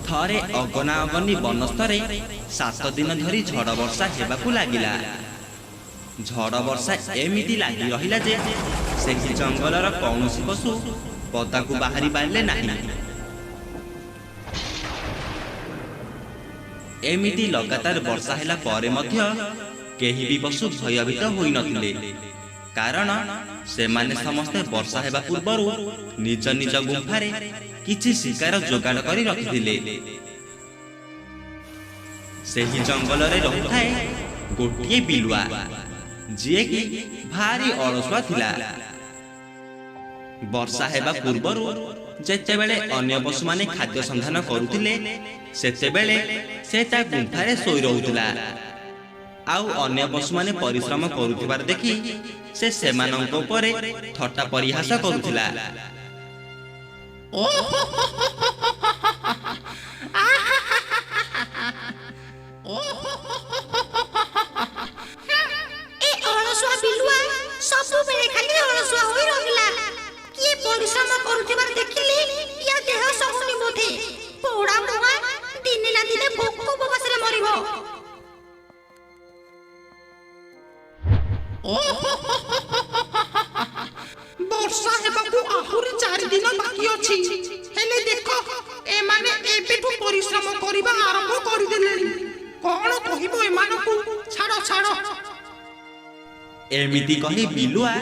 ଥରେ ଅଗନା ଅଗନି ବନସ୍ତରେ 7 ଦିନ ଧରି ଝଡ଼ ବର୍ଷା ହେବାକୁ ଲାଗିଲା। ଝଡ଼ ବର୍ଷା ଏମିତି ଲାଗି ରହିଲା ଯେ ସେହି ଜଙ୍ଗଲର କୌଣସି ପଶୁ ପଦାକୁ ବାହାରି ପାରିଲେ ନାହିଁ। ଏମିତି ଲଗାତାର ବର୍ଷା ହେଲା ପରେ ମଧ୍ୟ କେହି ବି ପଶୁ ଭୟଭୀତ ହୋଇନଥିଲେ, କାରଣ ସେମାନେ ସମସ୍ତେ ବର୍ଷା ହେବା ପୂର୍ବରୁ ନିଜ ନିଜ ଗୁମ୍ଫାରେ କିଛି ଶିକାର ଯୋଗାଡ଼ କରି ରଖିଥିଲେ। ସେହି ଜଙ୍ଗଲରେ ରହୁଥାଏ ଗୋଟିଏ ବିଲୁଆ, ଯିଏକି ଭାରି ଅଳସୁଆ ଥିଲା। ବର୍ଷା ହେବା ପୂର୍ବରୁ ଯେତେବେଳେ ଅନ୍ୟ ପଶୁମାନେ ଖାଦ୍ୟ ସନ୍ଧାନ କରୁଥିଲେ, ସେତେବେଳେ ସେ ତା ଗୁମ୍ଫାରେ ଶୋଇ ରହୁଥିଲା। ଆଉ ଅନ୍ୟ ପଶୁମାନେ ପରିଶ୍ରମ କରୁଥିବାର ଦେଖି ସେ ସେମାନଙ୍କ ଉପରେ ଥଟ୍ଟା ପରିହାସ କରୁଥିଲା। ସବୁବେଳେ ଖାଲି ଅଳସୁଆ ହୋଇ ରହିଲା। କିଏ ପରିଶ୍ରମ କରୁଥିବାର ଦେଖିଲେ ୟା ଦେହ ସହୁନି ବୋଧେ। ପୋଡ଼ା ମୁହାଁ ଦିନେ ନା ଦିନେ ଭୋକ ଉପବାସରେ ମରିବ। ବର୍ଷା ହେବାକୁ ଆହୁରି 4 ଦିନ ବାକି ଅଛି, ହେଲେ ଦେଖ ଏମାନେ ଏବେଠୁ ପରିଶ୍ରମ କରିବା ଆରମ୍ଭ କରିଦେଲେଣି। କଣ କହିବ ଏମାନଙ୍କୁ? ଛାଡ଼ ଛାଡ଼। ଏମିତି କହି ବିଲୁଆ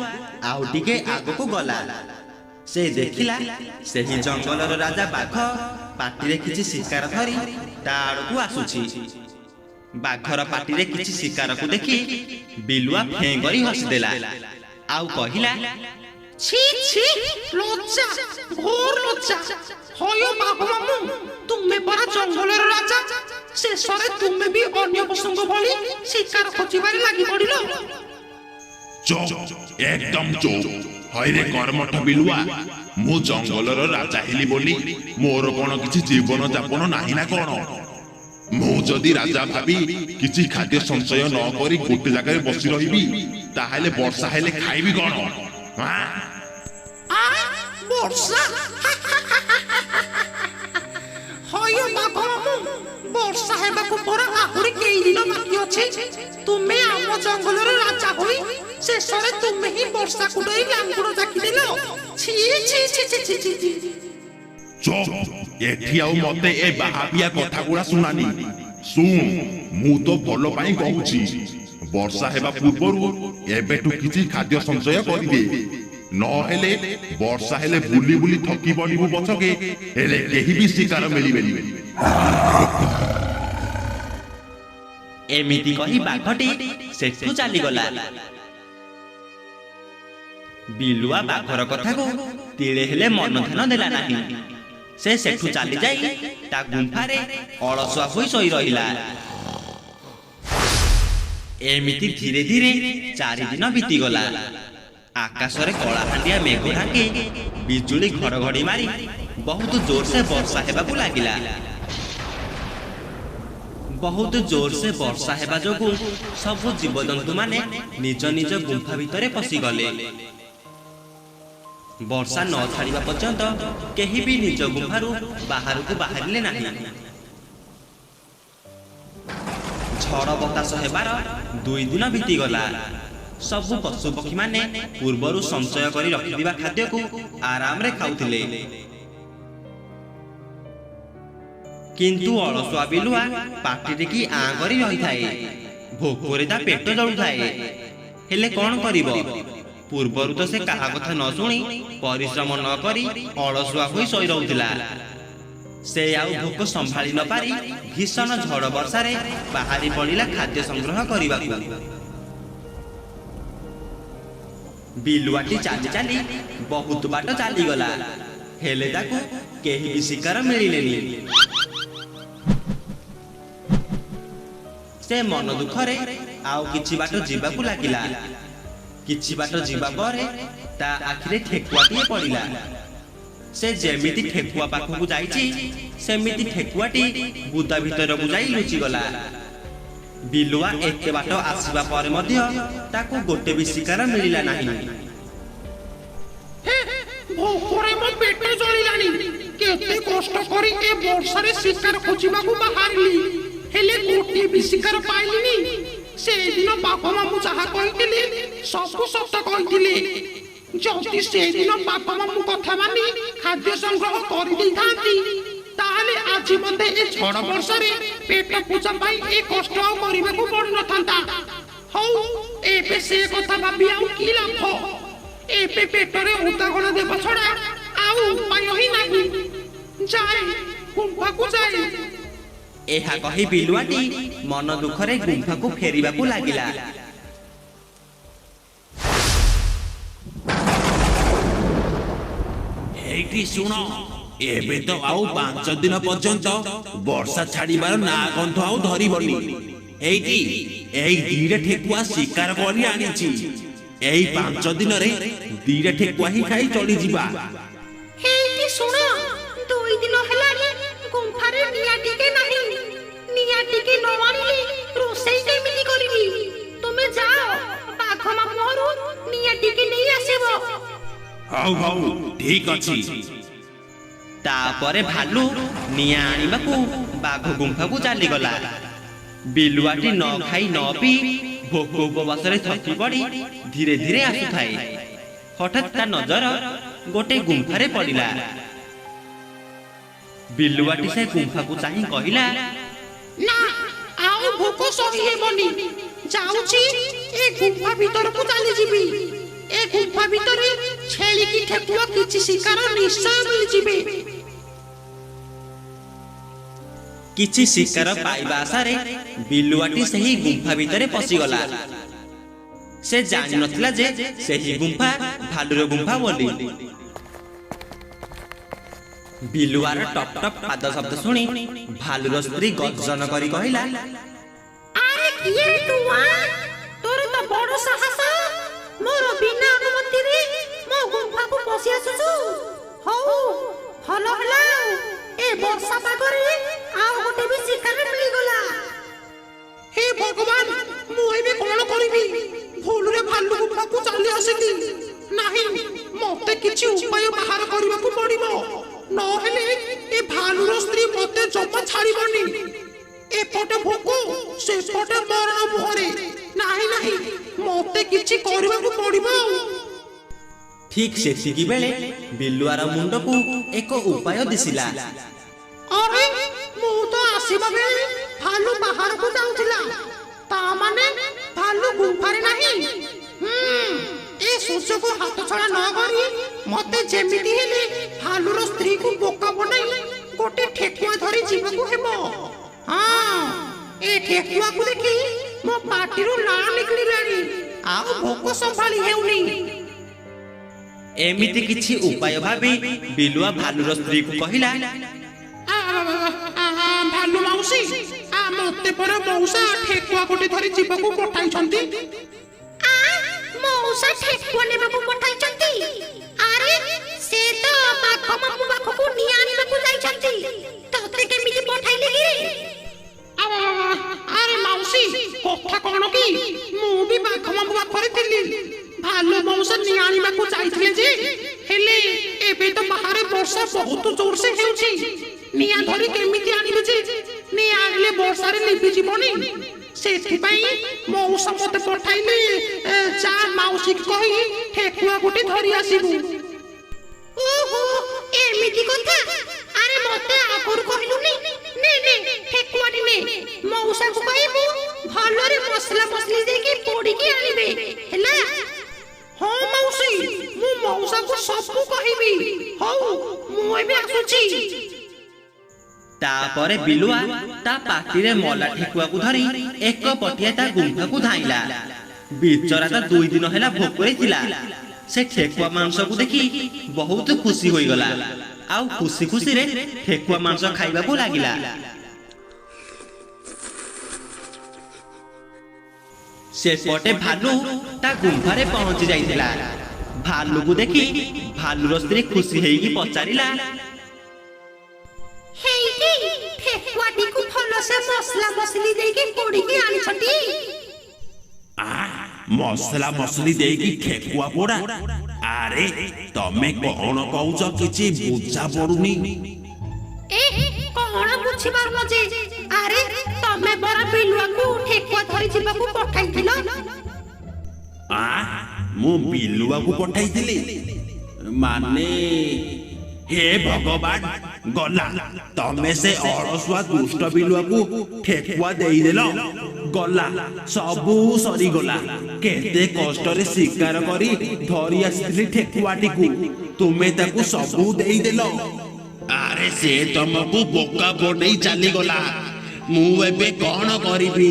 ଆଉ ଟିକେ ଆଗକୁ ଗଲା। ସେ ଦେଖିଲା ସେହି ଜଙ୍ଗଲର ରାଜା ବାଘ ପାଟିରେ କିଛି ଶିକାର ଧରି ତା ଆଡ଼କୁ ଆସୁଛି। ବାଘର ପାଟିରେ କିଛି ଶିକାରକୁ ଦେଖି ବିଲୁଆ ଫେଁ କରି ହସିଦେଲା ଆଉ କହିଲା, छी छी, ଲଜ୍ଜା, ଘୋର ଲଜ୍ଜା। ହୟ ବାଘ ମାମୁଁ, ତୁମେ ପରା ଜଙ୍ଗଲର ରାଜା। ଶେଷରେ ତୁମେ ବି ଅନ୍ୟ ପଶୁଙ୍କ ଭଳି ଶିକାର ଖୋଜିବାରେ ଲାଗି ପଡ଼ିଲ। ଚୁପ୍, ଏକଦମ ଚୁପ୍। ହଇରେ କର୍ମଠ ବିଲୁଆ, ମୁଁ ଜଙ୍ଗଲର ରାଜା ହେଲି ବୋଲି ମୋର କଣ କିଛି ଜୀବନ ଯାପନ ନାହିଁ ନା କଣ? ମୁଁ ଯଦି ରାଜା ଭାବି କିଛି ଖାଦ୍ୟ ସଞ୍ଚୟ ନ କରି ଗୋଟେ ଜାଗାରେ ବସି ରହିବି, ତାହେଲେ ବର୍ଷା ହେଲେ ଖାଇବି କଣ? ବର୍ଷା? ହୟ ବାଘ ମାମୁଁ, ବର୍ଷା ହେବାକୁ ପରା ଆହୁରି କେଇ ଦିନ ବାକି ଅଛି। ତୁମେ ଆମ ଜଙ୍ଗଲର ରାଜା ହୋଇ ଶେଷରେ ତୁମେ ହିଁ ବର୍ଷାକୁ ଡରି ଲାଙ୍ଗୁଡ଼ ଜାକିଦେଲ। छी छी छी छी छी छी। ଚୁପ୍, ଏଠି ଆଉ ମତେ ଏ ବାହାପିଆ କଥା ଗୁଡ଼ା ଶୁଣାନି। ଶୁଣ, ମୁଁ ତ ଭଲ ପାଇଁ କହୁଛି। ବର୍ଷା ହେବା ପୂର୍ବରୁ ଏବେଠୁ କିଛି ଖାଦ୍ୟ ସଞ୍ଚୟ କରିଦେ, ନହେଲେ ବର୍ଷା ହେଲେ ବୁଲି ବୁଲି ଥକି ପଡ଼ିବୁ ପଛକେ, ହେଲେ କେହି ବି ଶିକାର ମିଳିବେନି। ଏମିତି କହି ବାଘଟି ସେଠୁ ଚାଲିଗଲା। ବିଲୁଆ ବାଘର କଥାକୁ ତିଳେ ହେଲେ ମନ ଧ୍ୟାନ ଦେଲା ନାହିଁ। ସେ ସେଠୁ ଚାଲି ଯାଇ ତା ଗୁମ୍ଫାରେ ଅଳସୁଆ ହୋଇ ଶୋଇ ରହିଲା। ଏମିତି ଧୀରେ ଧୀରେ 4 ଦିନ ବିତିଗଲା। ଆକାଶରେ କଳାହାଣ୍ଡିଆ ମେଘ ଢାଙ୍କି ବିଜୁଳି ଘଡ଼ଘଡ଼ି ମାରି ବହୁତ ଜୋରସେ ବର୍ଷା ହେବାକୁ ଲାଗିଲା। ବହୁତ ଜୋରସେ ବର୍ଷା ହେବା ଯୋଗୁଁ ସବୁ ଜୀବଜନ୍ତୁମାନେ ନିଜ ନିଜ ଗୁମ୍ଫା ଭିତରେ ପଶିଗଲେ। ବର୍ଷା ନ ଛାଡ଼ିବା ପର୍ଯ୍ୟନ୍ତ କେହି ବି ନିଜ ଗୁମ୍ଫାରୁ ବାହାରକୁ ବାହାରିଲେ ନାହିଁ। ଝଡ଼ ବତାସ ହେବାର 2 ଦିନ ବିତିଗଲା। ସବୁ ପଶୁପକ୍ଷୀମାନେ ପୂର୍ବରୁ ସଞ୍ଚୟ କରି ରଖିଥିବା ଖାଦ୍ୟକୁ ଆରାମରେ ଖାଉଥିଲେ, କିନ୍ତୁ ଅଳସୁଆ ବିଲୁଆ ପାଟିରେ କି ଆଁ କରି ରହିଥାଏ। ଭୋକରେ ତା ପେଟ ଜଳୁଥାଏ, ହେଲେ କଣ କରିବ? ପୂର୍ବରୁ ତ ସେ କାହା କଥା ନ ଶୁଣି ପରିଶ୍ରମ ନ କରି ଅଳସୁଆ ହୋଇ ଶୋଇ ରହୁଥିଲା। ସେ ଆଉ ଭୋକ ସମ୍ଭାଳି ନ ପାରି ଭୀଷଣ ଝଡ଼ ବର୍ଷାରେ ବାହାରି ପଡ଼ିଲା ଖାଦ୍ୟ ସଂଗ୍ରହ କରିବାକୁ। ବିଲୁଆଟି ଚାଲି ଚାଲି ବହୁତ ବାଟ ଚାଲିଗଲା, ହେଲେ ତାକୁ କେହି ବି ଶିକାର ମିଳିଲେନି। ସେ ମନ ଦୁଃଖରେ ଆଉ କିଛି ବାଟ ଯିବାକୁ ଲାଗିଲା। କିଛି ବାଟ ଯିବା ପରେ ତା ଆଖିରେ ଠେକୁଆଟିଏ ପଡ଼ିଲା। ସେ ଯେମିତି ଠେକୁଆ ପାଖକୁ ଯାଇଛି, ସେମିତି ଠେକୁଆଟି ବୁଦା ଭିତରକୁ ଯାଇ ଲୁଚିଗଲା। ବିଲୁଆ ଏତେ ବାଟ ଆସିବା ପରେ ମଧ୍ୟ ତାକୁ ଗୋଟେ ବି ଶିକାର ମିଳିଲା ନାହିଁ। ଭୋକରେ ମୋ ପେଟ ଜଳିଲାଣି। କେତେ କଷ୍ଟ କରି ଏ ବର୍ଷାରେ ଶିକାର ଖୋଜିବାକୁ ବାହାରିଲି, ହେଲେ ଗୋଟିଏ ବି ଶିକାର ପାଇଲିନି। ସେଦିନ ବାପା ମାମୁଁ ଯାହା କହିଥିଲେ ସବୁ ସତ କହିଥିଲେ। ଯଦି ସେଦିନ ବାପା ମାମୁଁ କଥା ମାନି ଖାଦ୍ୟ ସଂଗ୍ରହ କରିଦେଇଥାନ୍ତି, ତାହେଲେ ଆଜି ମତେ ଏ ଝଡ଼ ବର୍ଷାରେ ପେଟ ପୂଜା ପାଇଁ ଏ କଷ୍ଟ ଆଉ କରିବାକୁ ପଡିନଥାନ୍ତା। ହଉ, ଏବେ ସେ କଥା ଭାବି ଆଉ କି ଲାଭ? ଏବେ ପେଟରେ ଉଦାହରଣ ଦେବା ଛଡା ଆଉ ଉପାୟ ହିଁ ନାହିଁ। ଯାଏ, ଗୁମ୍ଫାକୁ ଯାଏ। ଏହା କହି ବିଲୁଆଟି ମନ ଦୁଃଖରେ ଗୁମ୍ଫାକୁ ଫେରିବାକୁ ଲାଗିଲା। ଏଇଠି ଶୁଣ, ଏବେ ତ ଆଉ 5 ଦିନ ପର୍ଯ୍ୟନ୍ତ ବର୍ଷା ଛାଡିବାର ନା ଗନ୍ଧ ଆଉ ଧରିବନି। ଏଇଠି ଏଇ 2ଟା ଠେକୁଆ ଶିକାର କରି ଆଣିଛି। ଏଇ 5 ଦିନରେ 2ଟା ଠେକୁଆ ହିଁ ଖାଇ ଚଳିଯିବା। ହେଇଟି ଶୁଣ, 2 ଦିନ ହେଲାଣି ଗୁମ୍ଫାରେ ନିଆଁ ଟିକେ ନାହିଁ। ନିଆଁ ଟିକେ ନ ଆଣିଲେ ରୋଷେଇ କେମିତି କରିବି? ତୁମେ ଯାଅ, ବାଘ ମାମୁଁ ଘରୁ ନିଆଁ ଟିକେ ନେଇ ଆସିବ। ହଉ ହଉ, ଠିକ ଅଛି। ତାପରେ ଭାଲୁ ନିଆଁ ଆଣିବାକୁ ବାଘ ଗୁମ୍ଫାକୁ ଚାଲିଗଲା। ବିଲୁଆଟି ନ ଖାଇ ନ ପିଇ ଭୋକ ଉପବାସରେ ଥକି ପଡ଼ି ଧୀରେ ଧୀରେ ଆସୁଥାଏ। ହଠାତ୍ ତା ନଜର ଗୋଟେ ଗୁମ୍ଫାରେ ପଡ଼ିଲା। ବିଲୁଆଟି ସେ ଗୁମ୍ଫାକୁ ଚାହିଁ କହିଲା, ନା, ଆଉ ଭୋକ ସହି ହେବନି। ଯାଉଛି, ଏ ଗୁମ୍ଫା ଭିତରକୁ ଚାଲିଯିବି। ଏ ଗୁମ୍ଫା ଭିତରେ ଛେଳି କି ଠେକୁଆ କିଛି ଶିକାର ନିଶ୍ଚୟ ମିଳିଯିବେ। କିଛି ଶିକାର ପାଇବା ଆଶାରେ ବିଲୁଆଟି ସେହି ଗୁମ୍ଫା ଭିତରେ ପଶିଗଲା। ସେ ଜାଣିନଥିଲା ଯେ ସେହି ଗୁମ୍ଫା ଭାଲୁର ଗୁମ୍ଫା ବୋଲି। ବିଲୁଆର ଟପ୍ ଟପ୍ ପାଦ ଶବ୍ଦ ଶୁଣି ଭାଲୁର ସ୍ତ୍ରୀ ଗର୍ଜନ କରି କହିଲା, ଆରେ କିଏ ତୁ? ତୋର ତ ବଡ଼ ସାହସ, ମୋର ବିନା ଅନୁମତିରେ ମୋ ଗୁମ୍ଫାକୁ ପଶି ଆସୁଛୁ। ହଉ, ଭଲ ହେଲା, ଏ ବର୍ଷା ପାଗରେ ଆଉ ଗୋଟେ ବି ଶିକାର ମିଳିଗଲା। ହେ ଭଗବାନ, ମୁଁ ଏବେ କଣ କରିବି? ଭୁଲରେ ଭାଲୁ ଗୁମ୍ଫାକୁ ଚାଲି ଆସିଲି। ନାହିଁ, ମତେ କିଛି ଉପାୟ ବାହାର କରିବାକୁ ପଡିବ, ନହେଲେ ଏ ଭାଲୁର ସ୍ତ୍ରୀ ମତେ ଜମା ଛାଡ଼ିବନି। ଏପଟେ ଭୋକ, ସେପଟେ ମରଣ ମୁହଁରେ। ନାହିଁ ନାହିଁ, ମତେ କିଛି କରିବାକୁ ପଡିବ। ଠିକ୍ ସେତିକି ବେଳେ ବିଲୁଆର ମୁଣ୍ଡକୁ ଏକ ଉପାୟ ଦିଶିଲା। ଆରେ, ମୁଁ ତ ଆସିବା ବେଳେ ଭାଲୁ ବାହାରକୁ ଯାଉଥିଲା, ତା ମାନେ ଭାଲୁ ଗୁମ୍ଫାରେ ନାହିଁ। ଏ ସୁଯୋଗ ହାତଛଡ଼ା ନ କରି ମତେ ଯେମିତି ହେଲେ ଭାଲୁର ସ୍ତ୍ରୀକୁ ବୋକା ବନାଇ ଗୋଟେ ଠେକୁଆ ଧରି ଯିବାକୁ ହେବ। ହଁ, ଏ ଠେକୁଆକୁ ଦେଖି ମୋ ପାଟିରୁ ଲାଳ ନିକଳିଲାଣି, ଆଉ ଭୋକ ସମ୍ଭାଳି ହେଉନି। ଏମିତି କିଛି ଉପାୟ ଭାବି ବିଲୁଆ ଭାଲୁର ସ୍ତ୍ରୀକୁ କହିଲା, ଭାଲୁ ମାଉସୀ, ମତେ ପରା ମଉସା ଠେକୁଆ ଗୋଟେ ଧରି ଯିବାକୁ ପଠାଇଛନ୍ତି। ମଉସା ଠେକୁଆ ନେବାକୁ ପଠାଇଛନ୍ତି? ଆରେ, ସେ ତ ବାଘ ମାମୁଁ ପାଖକୁ ନିଆଁ ଆଣିବାକୁ ଯାଇଛନ୍ତି। ତତେ କେମିତି ପଠାଇଲେ କି? ଆରେ ମାଉସୀ, କଥା କଣ କି, ମୁଁ ବି ବାଘ ମାମୁଁ ପାଖରେ ଥିଲି। ଭାଲୁ ମଉସା ନିଆଁ ଆଣିବାକୁ ଯାଇଥିଲେ ଯେ, ହେଲେ ଏବେ ତ ବାହାରେ ବର୍ଷା ବହୁତ ଜୋରସେ ହେଉଛି। ନିଆଁ ଧରି କେମିତି ଆଣିବେ ଯେ? ନିଆଁ ଆଣିଲେ ବର୍ଷାରେ ଲିଭିଯିବନି। ସେଥିପାଇଁ ମଉସା ମତେ ପଠାଇଲେ, ଯା ମାଉସୀକି କହି ଠେକୁଆ ଗୋଟେ ଧରି ଆସିବୁ। ଓହୋ, ଏମିତି କଥା। ଆରେ ମତେ ଆଗରୁ କହିଲୁନି? ନେ ନେ, ଠେକୁଆଟି ନେ। ମଉସାକୁ କହିବୁ ଭଲରେ ମସଲା ମସଲି ଦେଇକି ପୋଡ଼ିକି ଆଣିବେ, ହେଲା? ହଁ ମାଉସୀ, ମୁଁ ମଉସାକୁ ସବୁ କହିବି। ହଉ, ମୁଁ ଏବେ ଆସୁଛି। ତାପରେ ବିଲୁଆ ତା ପାଟିରେ ମଲା ଠେକୁଆକୁ ଧରି ଏକ ପଟିଆ ତା ଗୁମ୍ଫାକୁ ଧାଇଁଲା। ବିଚରା ତ 2 ଦିନ ହେଲା ଭୋକରେ ଥିଲା। ସେ ଠେକୁଆ ମାଂସକୁ ଦେଖି ବହୁତ ଖୁସି ହୋଇଗଲା, ଆଉ ଖୁସି ଖୁସିରେ ଠେକୁଆ ମାଂସ ଖାଇବାକୁ ଲାଗିଲା। ସେପଟେ ଭାଲୁ ତା ଗୁମ୍ଫାରେ ପହଞ୍ଚି ଯାଇଥିଲା। ଭାଲୁକୁ ଦେଖି ଭାଲୁର ସ୍ତ୍ରୀ ଖୁସି ହେଇକି ପଚାରିଲା, ହେଇଟି, ଠେକୁଆଟିକୁ ଭଲସେ ମସଲା ମସଲି ଦେଇକି ପୋଡ଼ିକି ଆଣିଛନ୍ତି? ମସଲା ମସଲି ଦେଇକି ଠେକୁଆ ପୋଡ଼ା? ଆରେ, ତମେ କଣ କହୁଛ କିଛି ବୁଝା ପଡୁନି। ଅଛି ମାରୁନ ଯେ ଆରେ ତମେ ବରା ବିଲୁଆକୁ ଠେକୁଆ ଧରି ଯିବାକୁ ପଠାଇଥିଲ ମୁଁ ବିଲୁଆକୁ ପଠାଇଥିଲି ମାନେ ହେ ଭଗବାନ ଗଲା ତମେ ସେ ଅଳସୁଆ ଦୁଷ୍ଟ ବିଲୁଆକୁ ଠେକୁଆ ଦେଇଦେଲ ଗଲା ସବୁ ସରିଗଲା କେତେ କଷ୍ଟରେ ଶିକାର କରି ଧରି ଆସିଥିଲି ଠେକୁଆଟିକୁ ତୁମେ ତାକୁ ସବୁ ଦେଇଦେଲ ଆରେ ସେ ତମକୁ ବୋକା ବନେଇ ଚାଲିଗଲା ମୁଁ ଏବେ କଣ କରିବି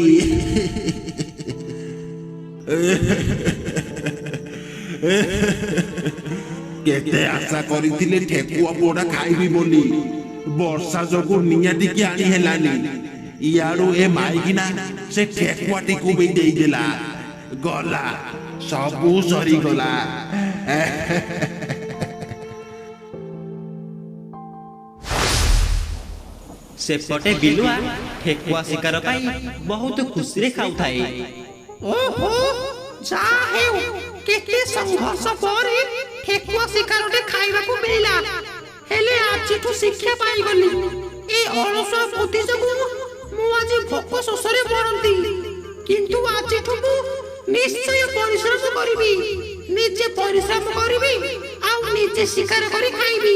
କେତେ ଆଶା କରିଥିଲେ ଠେକୁଆ ପୋଡା ଖାଇବି ବୋଲି ବର୍ଷା ଯୋଗୁ ନିଆଟିକି ଆଣି ହେଲାନି ଇଆଡୁ ଏ ମାଇକିନା ସେ ଠେକୁଆଟିକୁ ବି ଦେଇଦେଲା ଗଲା ସବୁ ସରିଗଲା ସେପଟେ ବିଲୁଆ ଠେକୁଆ ଶିକାର ପାଇଁ ବହୁତ ଖୁସିରେ ଖାଉଥାଏ। ଓହୋ ଯାହା ହେଉ କେତେ ସଂଘର୍ଷ ପରେ ଠେକୁଆ ଶିକାରଟେ ଖାଇବାକୁ ମିଳିଲା ହେଲେ ଆଜିଠୁ ଶିକ୍ଷା ପାଇଗଲି ଏ ଅଳସୁଆ ବୁଦ୍ଧି ଯୋଗୁ ମୁଁ ଆଜି ଭୋକ ଶୋଷରେ ମରନ୍ତି କିନ୍ତୁ ଆଜିଠୁ ମୁଁ ନିଶ୍ଚୟ ପରିଶ୍ରମ କରିବି ନିଜେ ପରିଶ୍ରମ କରିବି ଆଉ ନିଜେ ଶିକାର କରି ଖାଇବି